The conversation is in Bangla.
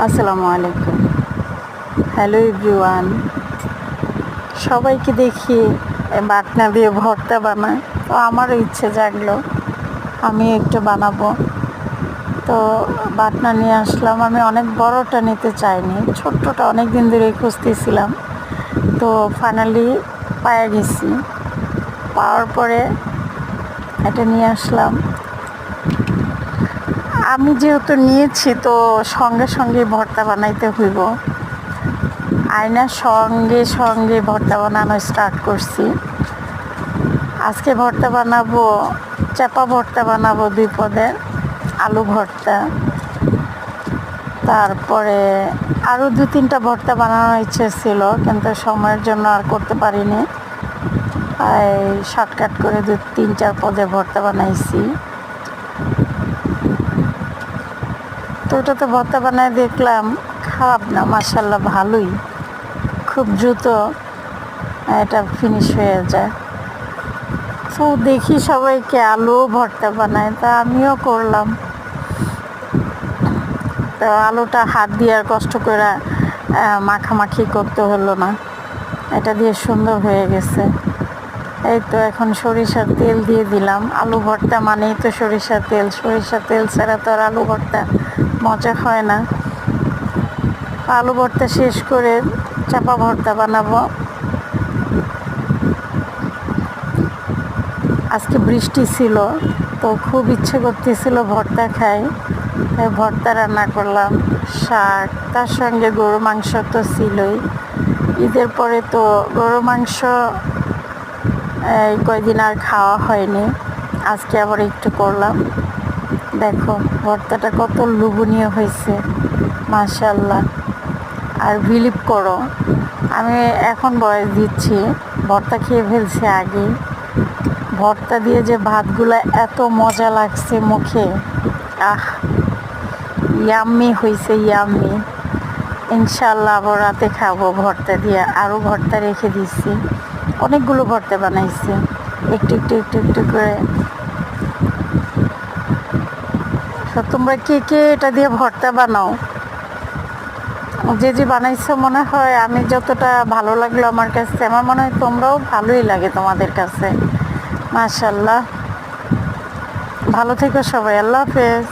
আসসালামু আলাইকুম। Hello everyone. সবাইকে দেখি বাটনা দিয়ে ভর্তা বানায়, তো আমারও ইচ্ছে জাগলো আমি একটু বানাবো। তো বাটনা নিয়ে আসলাম। আমি অনেক বড়টা নিতে চাইনি, ছোট্টটা অনেক দিন ধরে খুঁজতেছিলাম। তো ফাইনালি পায়ে গেছি। পাওয়ার পরে এটা নিয়ে আসলাম। আমি যেহেতু নিয়েছি, তো সঙ্গে সঙ্গে ভর্তা বানাইতে হইব। আয়নার সঙ্গে সঙ্গে ভর্তা বানানো স্টার্ট করছি। আজকে ভর্তা বানাবো, চাপা ভর্তা বানাবো 2 পদের, আলু ভর্তা। তারপরে আরও 2-3টা ভর্তা বানানোর ইচ্ছে ছিল, কিন্তু সময়ের জন্য আর করতে পারিনি। শর্টকাট করে 2-3-4 পদের ভর্তা বানাইছি। তো ওটাতে ভর্তা বানায় দেখলাম খারাপ না, মাশাআল্লাহ ভালোই, খুব দ্রুত এটা ফিনিশ হয়ে যায়। তো দেখি সবাইকে আলু ভর্তা বানায়, তা আমিও করলাম। তো আলুটা হাত দিয়ে আর কষ্ট করে মাখামাখি করতে হলো না, এটা দিয়ে সুন্দর হয়ে গেছে। এই তো এখন সরিষার তেল দিয়ে দিলাম। আলু ভর্তা মানেই তো সরিষার তেল ছাড়া তো আর আলু ভর্তা মজা হয় না। আলু ভর্তা শেষ করে চাপা ভর্তা বানাবো। আজকে বৃষ্টি ছিল, তো খুব ইচ্ছে করতেছিল ভর্তা খাই, তাই ভর্তা রান্না করলাম। শাক, তার সঙ্গে গরু মাংস তো ছিলই। ঈদের পরে তো গরু মাংস এই কয়দিন আর খাওয়া হয়নি, আজকে আবার একটু করলাম। দেখো ভর্তাটা কত লোভনীয় হয়েছে, মাশাআল্লাহ। আর বিলিভ করো, আমি এখন বয়স দিচ্ছি, ভর্তা খেয়ে ফেলছি আগে। ভর্তা দিয়ে যে ভাতগুলা এত মজা লাগছে মুখে, আহ ইয়াম্মি হয়েছে, ইয়াম্মি। ইনশাল্লাহ আবার রাতে খাবো ভর্তা দিয়ে। আরও ভর্তা রেখে দিচ্ছি, অনেকগুলো ভর্তা বানাইছি, একটু একটু একটু একটু করে। তো তোমরা কে কে এটা দিয়ে ভর্তা বানাও? যে যে বানাইছো, মনে হয় আমি যতটা ভালো লাগলো আমার কাছে, আমার মনে হয় তোমরাও ভালোই লাগে তোমাদের কাছে। মাশাআল্লাহ। ভালো থেকো সবাই, আল্লাহ হাফেজ।